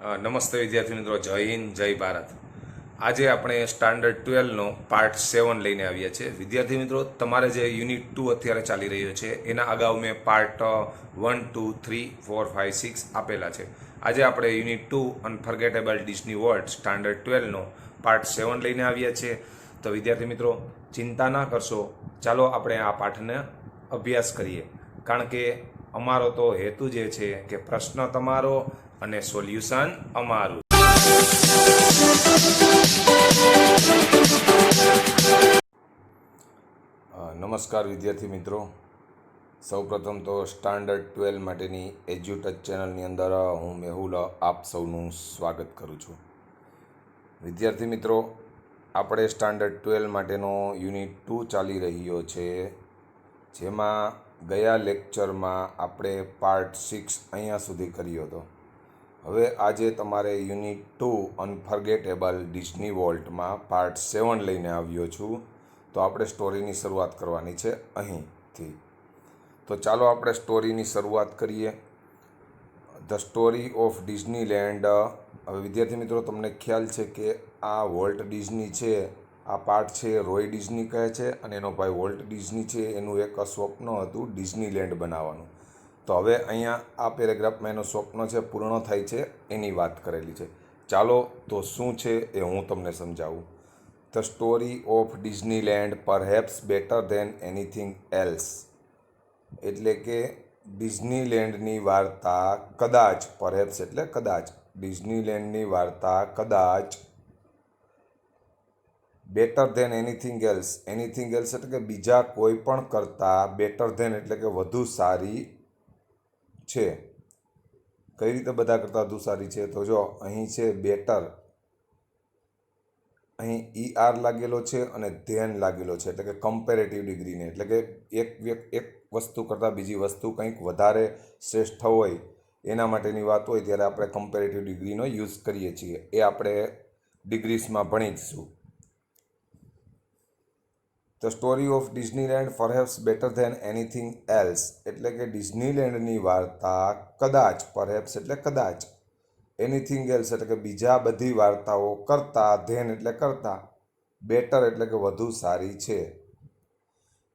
નમસ્તે વિદ્યાર્થી મિત્રો, જય હિન્દ, જય ભારત. આજે આપણે સ્ટાન્ડર્ડ 12નો પાર્ટ 7 લઈને આવ્યા છે. વિદ્યાર્થી મિત્રો, તમારે જે યુનિટ 2 અત્યારે ચાલી રહ્યો છે એના અગાઉ મેં પાર્ટ 1, 2, 3, 4, 5, 6 આપેલા છે. આજે આપણે unit 2 unforgettable Disney world standard 12નો પાર્ટ 7 લઈને આવ્યા છે. તો વિદ્યાર્થી મિત્રો, ચિંતા ના કરશો, ચાલો આપણે આ પાઠને અભ્યાસ કરીએ. કારણ કે અમારો તો હેતુ જે છે કે પ્રશ્ન તમારો અને સોલ્યુશન અમારું. નમસ્કાર વિદ્યાર્થી મિત્રો, સૌપ્રથમ તો સ્ટાન્ડર્ડ 12 માટેની એજ્યુટચ ચેનલની અંદર હું મેહુલ આપ સૌનું સ્વાગત કરું છું. વિદ્યાર્થી મિત્રો, આપણે સ્ટાન્ડર્ડ 12 માટેનો યુનિટ 2 ચાલી રહ્યો છે, જેમાં ગયા લેક્ચરમાં આપણે પાર્ટ 6 અહીંયા સુધી કર્યો હતો. હવે આજે તમારે યુનિટ 2 અનફર્ગેટેબલ ડિઝની વર્લ્ડમાં પાર્ટ 7 લઈને આવ્યો છું. તો આપણે સ્ટોરીની શરૂઆત કરવાની છે અહીંથી. તો ચાલો આપણે સ્ટોરીની શરૂઆત કરીએ. The story of Disneyland. હવે વિદ્યાર્થી મિત્રો, તમને ખ્યાલ છે કે આ વોલ્ટ ડિઝની છે, આ પાર્ટ છે રોય ડિઝની કહે છે, અને એનો ભાઈ વોલ્ટ ડિઝની છે. એનું એક સ્વપ્ન હતું ડિઝનીલેન્ડ બનાવવાનું. તો હવે અહીંયા આ પેરેગ્રાફમાં એનું સ્વપ્ન છે પૂર્ણ થાય છે, એની વાત કરેલી છે. ચાલો તો શું છે એ હું તમને સમજાવું. The story of Disneyland perhaps better than anything else. એટલે કે ડિઝનીલેન્ડની વાર્તા કદાચ, પરહેપ્સ એટલે કદાચ, ડિઝનીલેન્ડની વાર્તા કદાચ better than anything else. Anything else એટલે કે બીજા કોઈ પણ કરતાં, બેટર ધેન એટલે કે વધુ સારી છે. કઈ રીતે બધા કરતાં વધુ સારી છે? તો જો અહીં છે બેટર, અહીં ER લાગેલો છે અને ધેન લાગેલો છે, એટલે કે કમ્પેરેટિવ ડિગ્રીને, એટલે કે એક વસ્તુ કરતાં બીજી વસ્તુ કંઈક વધારે શ્રેષ્ઠ હોય એના માટેની વાત હોય ત્યારે આપણે કમ્પેરેટિવ ડિગ્રીનો યુઝ કરીએ છીએ. એ આપણે ડિગ્રીસમાં ભણીશું. The story of Disneyland perhaps better than anything else. એટલે કે ડિઝનીલેન્ડની વાર્તા કદાચ, પરહેપ્સ એટલે કદાચ, એનીથિંગ એલ્સ એટલે કે બીજા બધી વાર્તાઓ કરતાં, ધેન એટલે કરતાં, બેટર એટલે કે વધુ સારી છે.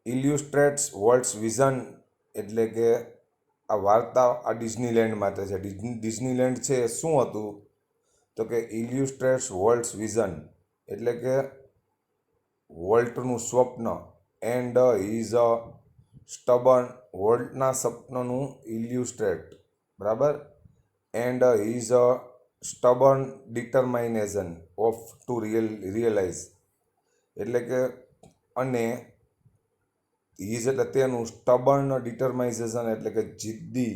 ઇલ્યુસ્ટ્રેટ્સ વર્લ્ડ્સ વિઝન. એટલે કે આ વાર્તા આ ડિઝનીલેન્ડ માટે છે. ડિઝનીલેન્ડ છે એ શું હતું? તો કે ઇલ્યુસ્ટ્રેટ્સ વર્લ્ડ્સ વિઝન, એટલે કે વોલ્ટનું સ્વપ્ન, એન્ડ હિઝ સ્ટબર્ન, વોલ્ટના સ્વપ્નનું ઇલ્યુસ્ટ્રેટ, બરાબર, and his stubborn determination of to realise. એટલે કે અને હિઝ એટલે તેનું, સ્ટબર્ન ડિટરમાઇઝેશન એટલે કે જિદ્દી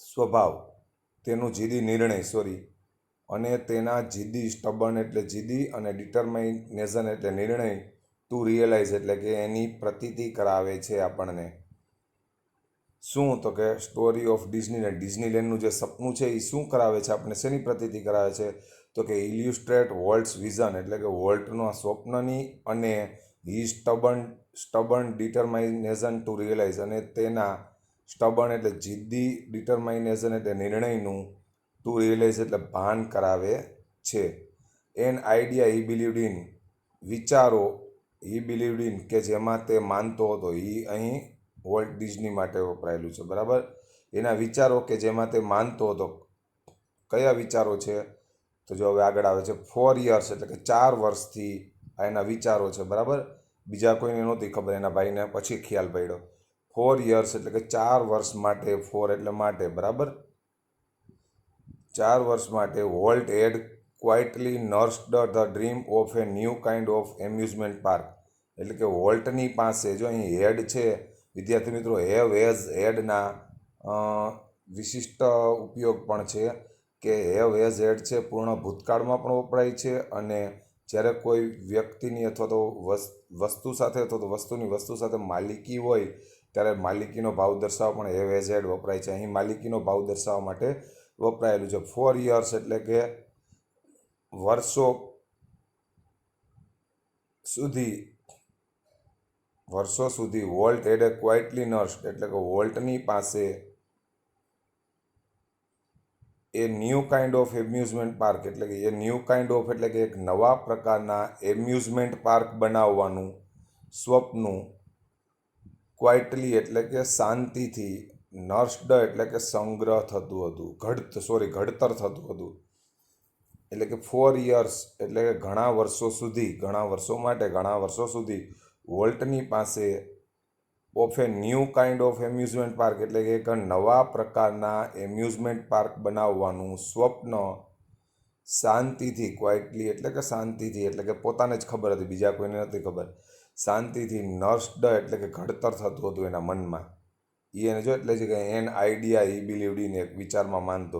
સ્વભાવ, તેનું જિદ્દી નિર્ણય, અને તેના જિદ્દી, સ્ટબર્ન એટલે જિદ્દી, અને ડિટરમાઇનેશન એટલે નિર્ણય, ટુ રિયલાઇઝ એટલે કે એની પ્રતીતિ કરાવે છે આપણને. શું? તો કે સ્ટોરી ઓફ ડિઝનીલેન્ડ, ડિઝનીલેન્ડનું જે સપનું છે એ શું કરાવે છે આપણને, શેની પ્રતીતિ કરાવે છે? તો કે ઇલ્યુસ્ટ્રેટ વોલ્ટ્સ વિઝન, એટલે કે વોલ્ટના સ્વપ્નની, અને હી સ્ટબર્ન ડિટરમાઇનેશન ટુ રિયલાઇઝ, અને તેના, સ્ટબર્ન એટલે જિદ્દી, ડિટરમાઇનેશન એટલે નિર્ણયનું, ટુ રિયલાઇઝ એટલે ભાન કરાવે છે. N idea he believed in. વિચારો, હી બિલીવડ ઇન કે જેમાં તે માનતો હતો. હી અહીં વોલ્ટ ડિઝની માટે વપરાયેલું છે, બરાબર. એના વિચારો કે જેમાં તે માનતો હતો. કયા વિચારો છે? તો જો હવે આગળ આવે છે 4 years, એટલે કે 4 વર્ષથી આ એના વિચારો છે, બરાબર. બીજા કોઈને નહોતી ખબર, એના ભાઈને પછી ખ્યાલ પડ્યો. 4 years એટલે કે 4 વર્ષ માટે, 4 એટલે માટે, બરાબર. 4 વર્ષ માટે Walt had quietly nursed the dream of a new kind of amusement park. એટલે કે વોલ્ટની પાસે, જો અહીં હેડ છે વિદ્યાર્થી મિત્રો, હેવ હેઝ હેડના વિશિષ્ટ ઉપયોગ પણ છે કે હેવ હેઝ હેડ છે પૂર્ણ ભૂતકાળમાં પણ વપરાય છે, અને જ્યારે કોઈ વ્યક્તિની અથવા તો વસ્તુ સાથે, અથવા તો વસ્તુ સાથે માલિકી હોય ત્યારે માલિકીનો ભાવ દર્શાવવા પણ હેવ હેઝ હેડ વપરાય છે. અહીં માલિકીનો ભાવ દર્શાવવા માટે વપરાયેલું છે. 4 years એટલે કે વર્ષો સુધી વોલ્ટ હેડ એ ક્વાઇટલી નર્સ્ડ, એટલે કે વોલ્ટની પાસે a new kind of amusement park એટલે કે એ ન્યૂ કાઇન્ડ ઓફ એટલે કે એક નવા પ્રકારના એમ્યુઝમેન્ટ પાર્ક બનાવવાનું સ્વપ્ન ક્વાઇટલી એટલે કે શાંતિથી નર્સ્ડ એટલે કે સંગ્રહ થતું હતું ઘડતર થતું હતું એટલે કે 4 years એટલે કે ઘણા વર્ષો સુધી વોલ્ટની પાસે of a new kind of amusement park એટલે કે એક નવા પ્રકારના એમ્યુઝમેન્ટ પાર્ક બનાવવાનું સ્વપ્ન શાંતિથી ક્વાઇટલી એટલે કે પોતાને જ ખબર હતી, બીજા કોઈને નથી ખબર, શાંતિથી નર્સ્ડ એટલે કે ઘડતર થતું હતું એના મનમાં. એને જો એટલે છે કે an idea he believed in એક વિચારમાં માનતો.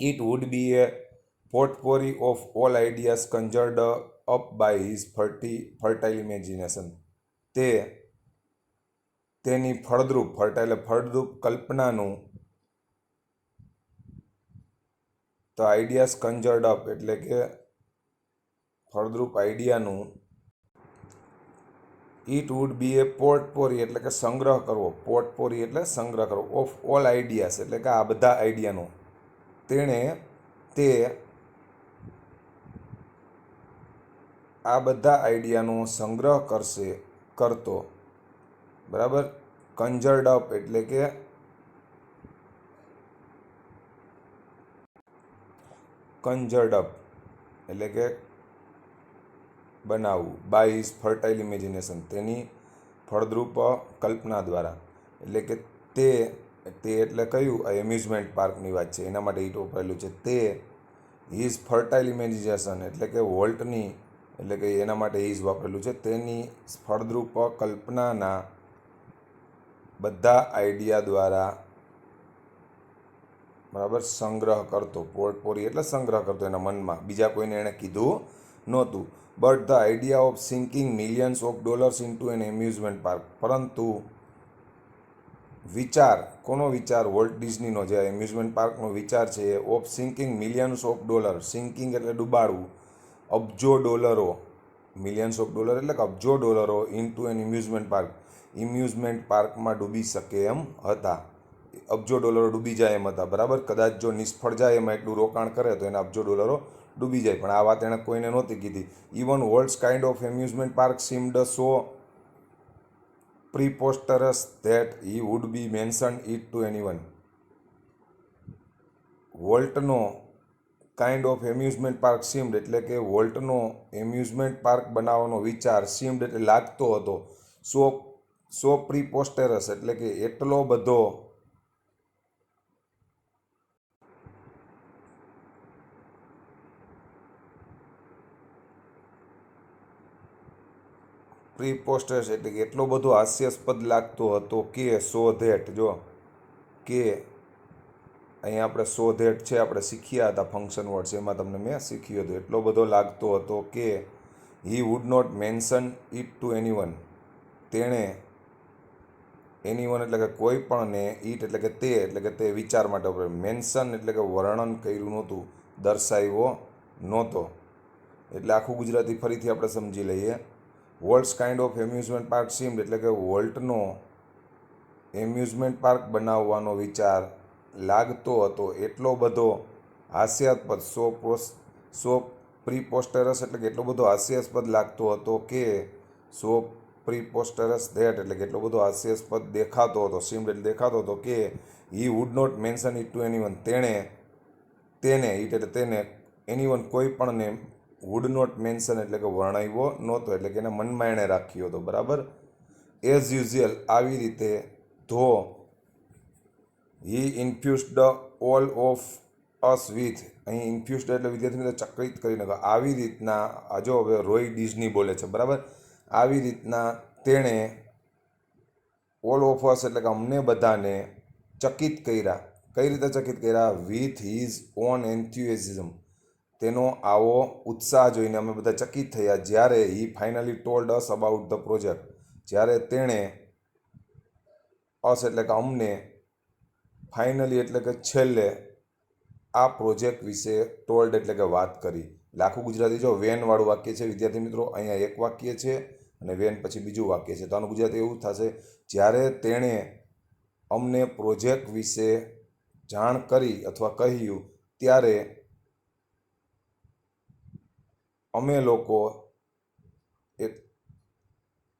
It would be a portfolio of all ideas conjured up by his fertile imagination. તેની ફળદ્રુપ કલ્પનાનું ધ આઈડિયાઝ કન્જર્ડ અપ એટલે કે ફળદ્રુપ આઈડિયાનું ઇટ વુડ બી એ પોર્ટફોરી એટલે કે સંગ્રહ કરવો, પોર્ટફોરી એટલે સંગ્રહ કરવો, ઓફ ઓલ આઈડિયાઝ એટલે કે આ બધા આઈડિયાનો તે આ બધા આઈડિયાનો સંગ્રહ કરતો, બરાબર. કન્જર્ડ અપ એટલે કે બનાવવું, બાય હિઝ ફર્ટાઇલ ઇમેજિનેશન તેની ફળદ્રુપ કલ્પના દ્વારા. એટલે કે તે એટલે કયું એમ્યુઝમેન્ટ પાર્કની વાત છે એના માટે ઈટ વપરાયેલું છે. તે હિઝ ફર્ટાઇલ ઇમેજિનેશન એટલે કે વોલ્ટની એટલે કે એના માટે હિઝ વાપરેલું છે. તેની ફળદ્રુપ કલ્પનાના બધા આઈડિયા દ્વારા, બરાબર, સંગ્રહ કરતો. પોર્ટફોરી એટલે સંગ્રહ કરતો એના મનમાં, બીજા કોઈને એણે કીધું નહોતું. But the idea of sinking millions of dollars into an amusement park, પરંતુ કોનો વિચાર? વોલ્ટ ડિઝનીનો જે એમ્યુઝમેન્ટ પાર્કનો વિચાર છે of sinking millions of dollar, sinking એટલે ડૂબાડવું, અબજો ડોલરો, મિલિયન્સ ઓફ ડોલર એટલે કે અબજો ડોલરો ઇન્ટુ એન એમ્યુઝમેન્ટ પાર્કમાં ડૂબી શકે એમ હતા. અબજો ડોલરો ડૂબી જાય એમ હતા, બરાબર. કદાચ જો નિષ્ફળ જાય એમાં એટલું રોકાણ કરે તો એના અબજો ડોલરો ડૂબી જાય, પણ આ વાત એણે કોઈને નહોતી કીધી. Even Walt's kind of amusement park seemed so preposterous that he would be mentioned it to anyone. વોલ્ટનો kind of amusement park seemed એટલે કે વોલ્ટનો એમ્યુઝમેન્ટ પાર્ક બનાવવાનો વિચાર, સીમ્ડ એટલે લાગતો હતો, સો પ્રીપોસ્ટેરસ એટલે કે એટલો બધો પ્રીપોસ્ટરસ એટલે કે એટલો બધો હાસ્યાસ્પદ લાગતો હતો કે અહીંયા આપણે સો ધેટ છે આપણે શીખ્યા હતા ફંક્શન વર્ડ્સ, એમાં તમને મેં શીખ્યું હતું. એટલો બધો લાગતો હતો કે he would not mention it to anyone, તેણે એનીવન એટલે કે કોઈ પણને, ઇટ એટલે કે તે વિચાર માટે, મેન્શન એટલે કે વર્ણન કર્યું નહોતું, દર્શાવ્યો નહોતો. એટલે આખું ગુજરાતી ફરીથી આપણે સમજી લઈએ. Walt's kind of amusement park seemed એટલે કે વોલ્ટનો એમ્યુઝમેન્ટ પાર્ક બનાવવાનો વિચાર લાગતો હતો એટલો બધો હાસ્યાસ્પદ, સો પ્રીપોસ્ટરસ એટલે કે એટલો બધો હાસ્યાસ્પદ લાગતો હતો કે સો પ્રીપોસ્ટરસ ધેટ એટલે કે એટલો બધો હાસ્યાસ્પદ દેખાતો હતો, સીમ્ડ એટલે દેખાતો હતો કે he would not mention it to anyone, તેને એનીવન કોઈ પણને, વુડ નોટ મેન્શન એટલે કે વર્ણવ્યો નહોતો, એટલે કે એના મનમાં એણે રાખ્યો હતો, બરાબર. એઝ યુઝ્યુઅલ આવી રીતે, ધો હી ઇન્ફ્યુઝડ ઓલ ઓફ અસ વિથ, અહીં ઇન્ફ્યુઝડ એટલે વિદ્યાર્થી મિત્રો ચક્રિત કરી નાખો. આવી રીતના, જો હવે રોય ડિઝની બોલે છે, બરાબર. આવી રીતના તેણે ઓલ ઓફ અસ એટલે કે અમને બધાને ચકિત કર્યા. કઈ રીતે ચકિત કર્યા? વિથ હિઝ ઓન એન્થ્યુએઝિઝમ, તેનો આવો ઉત્સાહ જોઈને અમે બધા ચકિત થયા. જ્યારે he finally told us about the project, જ્યારે તેણે અસ એટલે કે અમને, ફાઇનલી એટલે કે છેલ્લે, આ પ્રોજેક્ટ વિશે ટોલ્ડ એટલે કે વાત કરી. આખું ગુજરાતી જો વેનવાળું વાક્ય છે વિદ્યાર્થી મિત્રો, અહીંયા એક વાક્ય છે અને વેન પછી બીજું વાક્ય છે. તો આનું ગુજરાતી એવું થશે, જ્યારે તેણે અમને પ્રોજેક્ટ વિશે જાણ કરી અથવા કહ્યું ત્યારે અમે લોકો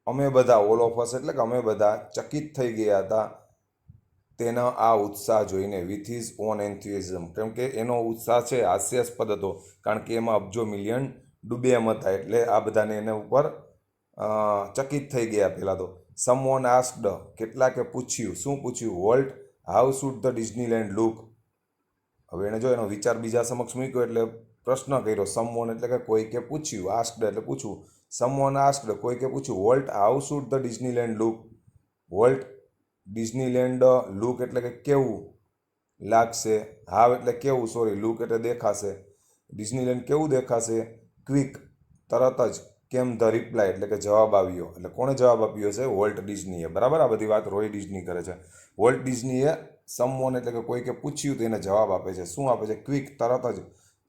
અમે બધા ઓલ ઓફ અસ એટલે કે અમે બધા ચકિત થઈ ગયા હતા તેનો આ ઉત્સાહ જોઈને, વિથ હિઝ ઓન એન્થ્યુઝમ, કેમ કે એનો ઉત્સાહ છે હાસ્યાસ્પદ હતો, કારણ કે એમાં અબજો મિલિયન ડૂબે એમ હતા, એટલે આ બધાને એના ઉપર ચકિત થઈ ગયા. પહેલાં તો સમવન આસ્કડ, કેટલાકે પૂછ્યું. શું પૂછ્યું? Volt, how should the Disneyland look? હવે એને જો એનો વિચાર બીજા સમક્ષ મૂક્યો એટલે પ્રશ્ન કર્યો. સમવન એટલે કે કોઈ કે પૂછ્યું, આસ્કડ એટલે પૂછવું. સમવન આસ્કડ, કોઈ કે પૂછ્યું, volt, how should the Disneyland look? Volt, Disneyland look એટલે કે કેવું લાગશે, હાવ એટલે કેવું, સોરી, લુક એટલે દેખાશે, ડિઝનીલેન્ડ કેવું દેખાશે, ક્વિક, તરત જ, કેમ ધ રિપ્લાય એટલે કે જવાબ આવ્યો. એટલે કોણે જવાબ આપ્યો છે? વોલ્ટ ડિઝનીએ. બરાબર, આ બધી વાત રોય ડિઝની કરે છે. વોલ્ટ ડિઝનીએ સમવન એટલે કે કોઈ કે પૂછ્યું તો એને જવાબ આપે છે. શું આપે છે? ક્વિક, તરત જ,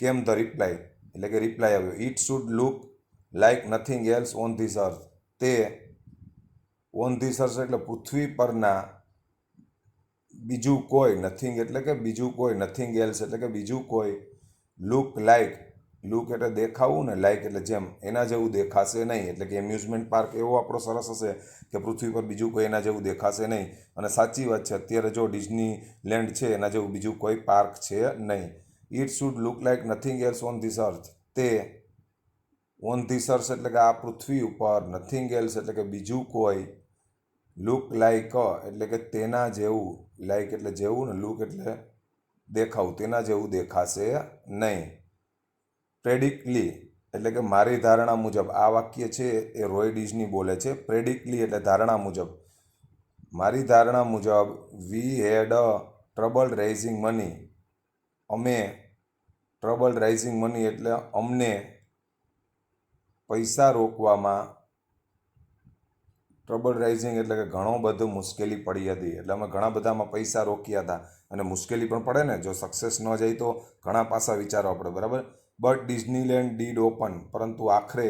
કેમ ધ રિપ્લાય એટલે કે રિપ્લાય આવ્યો. It should look like nothing else on this અર્થ. તે ઓન ધીસ અર્થ એટલે પૃથ્વી પરના બીજું કોઈ, નથિંગ એટલે કે બીજું કોઈ, નથિંગ એલ્સ એટલે કે બીજું કોઈ, લુક લાઇક, લુક એટલે દેખાવું ને, લાઇક એટલે જેમ, એના જેવું દેખાશે નહીં. એટલે કે એમ્યુઝમેન્ટ પાર્ક એવો આપણો સરસ હશે કે પૃથ્વી પર બીજું કોઈ એના જેવું દેખાશે નહીં. અને સાચી વાત છે, અત્યારે જો ડિઝની લેન્ડ છે એના જેવું બીજું કોઈ પાર્ક છે નહીં. It should look like nothing else on this અર્થ. તે ઓન ધીસ અર્થ એટલે કે આ પૃથ્વી ઉપર, નથિંગ એલ્સ એટલે કે બીજું કોઈ, લુક લાઇક એટલે કે તેના જેવું, લાઇક એટલે જેવું ને, લુક એટલે દેખાવું, તેના જેવું દેખાશે નહીં. પ્રેડિક્ટલી એટલે કે મારી ધારણા મુજબ. આ વાક્ય છે એ રોય ડિઝની બોલે છે. પ્રેડિક્ટલી એટલે ધારણા મુજબ. મારી ધારણા મુજબ, વી હેડ ટ્રબલ રાઇઝિંગ મની. અમે ટ્રબલ રાઇઝિંગ મની એટલે અમને પૈસા રોકવામાં, ટ્રબલ રાઇઝિંગ એટલે કે ઘણો બધું મુશ્કેલી પડી હતી. એટલે અમે ઘણા બધામાં પૈસા રોક્યા હતા. અને મુશ્કેલી પણ પડે ને, જો સક્સેસ ન જાય તો ઘણા પાસા વિચારવા પડે. બરાબર. બટ ડિઝનીલેન્ડ ડીડ ઓપન, પરંતુ આખરે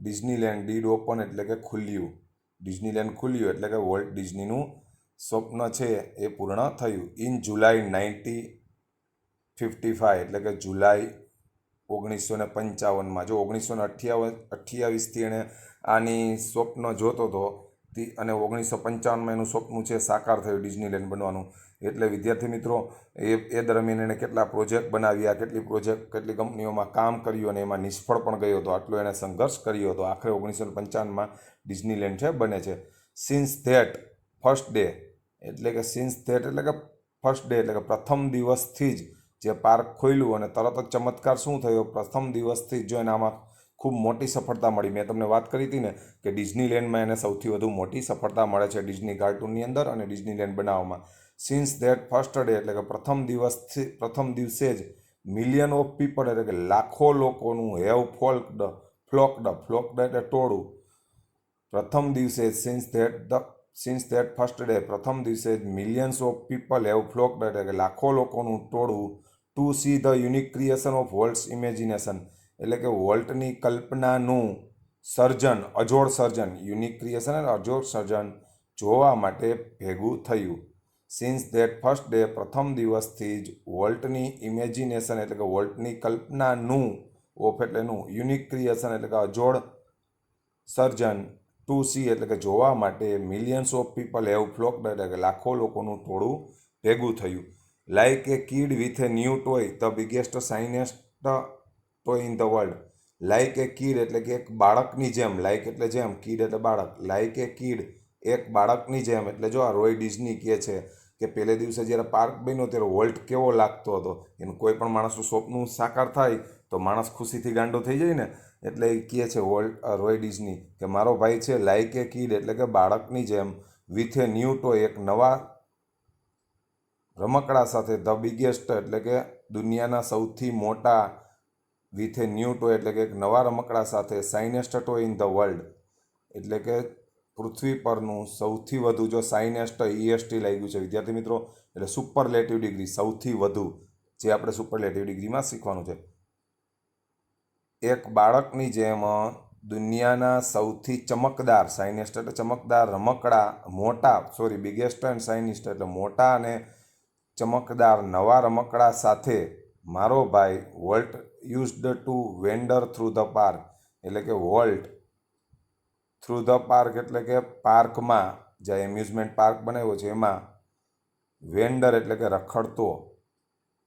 ડિઝનીલેન્ડ ડીડ ઓપન એટલે કે ખુલ્યું. ડિઝનીલેન્ડ ખુલ્યું એટલે કે વોલ્ટ ડિઝનીનું સ્વપ્ન છે એ પૂર્ણ થયું. ઇન જુલાઈ 1955 એટલે કે જુલાઈ 1955. જો 1928થી એણે આની સ્વપ્ન જોતો હતો અને 1955માં એનું સ્વપ્ન છે સાકાર થયું ડિઝનીલેન્ડ બનવાનું. એટલે વિદ્યાર્થી મિત્રો, એ દરમિયાન એણે કેટલા પ્રોજેક્ટ બનાવ્યા, કેટલી કંપનીઓમાં કામ કર્યું અને એમાં નિષ્ફળ પણ ગયો હતો. આટલો એણે સંઘર્ષ કર્યો હતો. આખરે 1955માં ડિઝનીલેન્ડ છે બને છે. સિન્સ ધેટ ફર્સ્ટ ડે એટલે કે સિન્સ ધેટ એટલે કે ફર્સ્ટ ડે એટલે કે પ્રથમ દિવસથી જ જે પાર્ક ખોલ્યું અને તરત જ ચમત્કાર શું થયો? પ્રથમ દિવસથી જ જો એને આમાં ખૂબ મોટી સફળતા મળી. મેં તમને વાત કરી હતી ને કે ડિઝનીલેન્ડમાં એને સૌથી વધુ મોટી સફળતા મળે છે ડિઝની કાર્ટૂનની અંદર અને ડિઝનીલેન્ડ બનાવવામાં. સિન્સ ધેટ ફર્સ્ટ ડે એટલે કે પ્રથમ દિવસે જ મિલિયન ઓફ પીપલ એટલે કે લાખો લોકોનું હેવ ફ્લોક્ડ એટલે ટોળું. પ્રથમ દિવસે સિન્સ ધેટ ફર્સ્ટ ડે પ્રથમ દિવસે જ millions of people have flocked એટલે કે લાખો લોકોનું ટોળું to see the unique creation of Walt's imagination એટલે કે વોલ્ટની કલ્પનાનું સર્જન, અજોડ સર્જન, યુનિક ક્રિએશન એટલે અજોડ સર્જન જોવા માટે ભેગું થયું. સિન્સ ધેટ ફર્સ્ટ ડે પ્રથમ દિવસથી જ વોલ્ટની ઇમેજિનેશન એટલે કે વોલ્ટની કલ્પનાનું, ઓફ એટલે નું, યુનિક ક્રિએશન એટલે કે અજોડ સર્જન, ટુ સી એટલે કે જોવા માટે, millions of people have flocked એટલે કે લાખો લોકોનું ટોળું ભેગું થયું. Like a kid with a new toy the biggest shiniest toy in the world. Like a kid એટલે કે એક બાળકની જેમ, લાઇક એટલે જેમ, કિડ એટલે બાળક, લાઇક એ કિડ એક બાળકની જેમ. એટલે જો આ રોય ડિઝની કહે છે કે પહેલે દિવસે જ્યારે પાર્ક બન્યો ત્યારે વોલ્ટ કેવો લાગતો હતો. એનું કોઈ પણ માણસનું સ્વપ્ન સાકાર થાય તો માણસ ખુશીથી ગાંડો થઈ જાય ને. એટલે એ કહે છે રોય ડિઝની કે મારો ભાઈ છે લાઇક એ કિડ એટલે કે બાળકની જેમ, વિથ એ ન્યૂ ટોય એક નવા રમકડા સાથે, ધ બિગેસ્ટ એટલે કે દુનિયાના સૌથી મોટા, વિથ એ ન્યૂ ટોય એટલે કે એક નવા રમકડા સાથે, સાઇનેસ્ટ ટોય ઇન ધ વર્લ્ડ એટલે કે પૃથ્વી પરનું સૌથી વધુ, જો સાઇનેસ્ટ EST લાગ્યું છે વિદ્યાર્થી મિત્રો એટલે સુપરલેટિવ ડિગ્રી, સૌથી વધુ, જે આપણે સુપરલેટિવ ડિગ્રીમાં શીખવાનું છે. એક બાળકની જેમ દુનિયાના સૌથી ચમકદાર, સાઇનેસ્ટ એટલે ચમકદાર રમકડા, મોટા, સોરી, બિગેસ્ટ એન્ડ સાઇનેસ્ટ એટલે મોટા અને ચમકદાર નવા રમકડા સાથે મારો ભાઈ volt used to vendor through the park, એટલે કે વોલ્ટ થ્રુ ધ પાર્ક એટલે કે પાર્કમાં, જે એમ્યુઝમેન્ટ પાર્ક બનાવ્યો છે એમાં વેન્ડર એટલે કે રખડતો,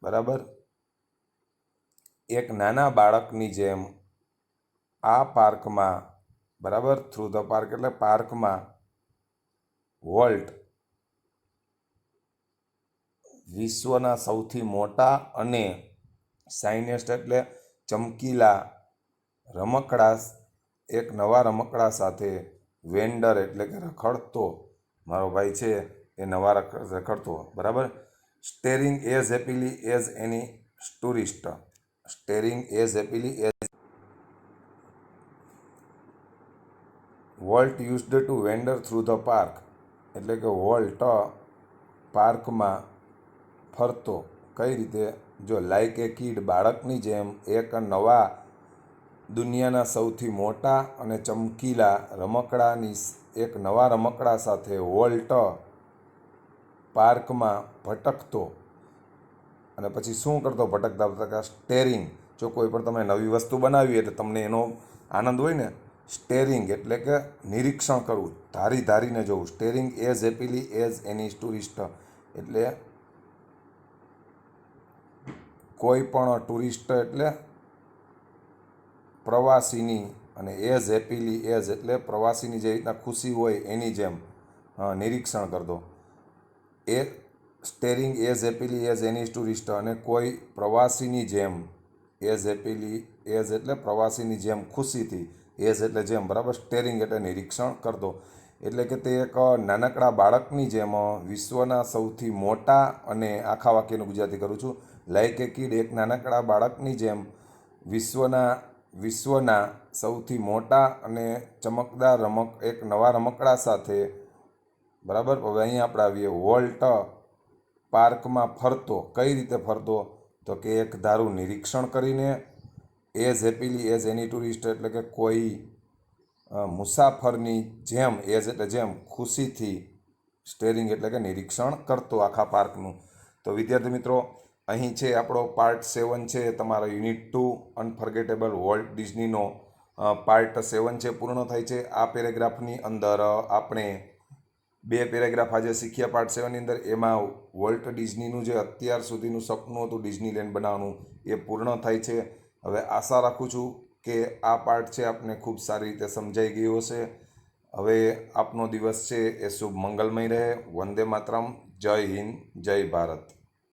બરાબર, એક નાના બાળકની જેમ આ પાર્કમાં, બરાબર, થ્રુ ધ પાર્ક એટલે પાર્કમાં વોલ્ટ વિશ્વના સૌથી મોટા અને શાઇનેસ્ટ એટલે ચમકીલા રમકડા, એક નવા રમકડા સાથે વેન્ડર એટલે કે રખડતો મારો ભાઈ છે એ નવા રખડતો, બરાબર, steering as happily as any tourist, steering as happily as volt used to vendor through the park, એટલે કે વોલ્ટ પાર્કમાં ફરતો કઈ રીતે, જો લાઈક એ કિડ બાળકની જેમ એક નવા દુનિયાના સૌથી મોટા અને ચમકીલા રમકડાની, એક નવા રમકડા સાથે વોલ્ટ પાર્કમાં ભટકતો, અને પછી શું કરતો ભટકતા ભટકતા, સ્ટેરિંગ, જો કોઈ પણ તમે નવી વસ્તુ બનાવી એટલે તમને એનો આનંદ હોય ને, સ્ટેરિંગ એટલે કે નિરીક્ષણ કરવું, ધારી ધારીને જોવું, સ્ટેરિંગ એઝ હેપીલી એઝ એની ટુરિસ્ટ એટલે કોઈ પણ ટુરિસ્ટ એટલે પ્રવાસીની, અને એઝ હેપીલી એઝ એટલે પ્રવાસીની જે રીતના ખુશી હોય એની જેમ નિરીક્ષણ કરતો, એ સ્ટેરિંગ એઝ હેપીલી એઝ એની ટુરિસ્ટ, અને કોઈ પ્રવાસીની જેમ, એઝ હેપીલી એઝ એટલે પ્રવાસીની જેમ ખુશીથી, એઝ એટલે જેમ, બરાબર, સ્ટેરિંગ એટલે નિરીક્ષણ કરતો, એટલે કે તે એક નાનકડા બાળકની જેમ વિશ્વના સૌથી મોટા, અને આખા વાક્યનું ગુજરાતી કરું છું, લાઈક એ કિડ એક નાનકડા બાળકની જેમ વિશ્વના સૌથી મોટા અને ચમકદાર એક નવા રમકડા સાથે, બરાબર, હવે અહીંયા આપણે આવીએ, વોલ્ટ પાર્કમાં ફરતો, કઈ રીતે ફરતો, તો કે એક ધારું નિરીક્ષણ કરીને, એઝ હેપીલી એઝ એની ટુરિસ્ટ એટલે કે કોઈ મુસાફરની જેમ, એઝ એટલે જેમ, ખુશીથી, સ્ટેરિંગ એટલે કે નિરીક્ષણ કરતો આખા પાર્કનું. તો વિદ્યાર્થી મિત્રો, અહીં છે આપણો પાર્ટ 7 છે, તમારો યુનિટ 2 અનફર્ગેટેબલ વોલ્ટ ડિઝનીનો પાર્ટ 7 છે, પૂર્ણ થાય છે. આ પેરેગ્રાફની અંદર આપણે 2 પેરેગ્રાફ આજે શીખ્યા પાર્ટ 7ની અંદર, એમાં વોલ્ટ ડિઝનીનું જે અત્યાર સુધીનું સપનું હતું ડિઝનીલેન્ડ બનાવવાનું એ પૂર્ણ થાય છે. હવે આશા રાખું છું કે આ પાર્ટ છે આપને ખૂબ સારી રીતે સમજાઈ ગયો હશે. હવે આપનો દિવસ છે એ શુભ મંગલમય રહે. વંદે માતરમ. જય હિન્દ, જય ભારત.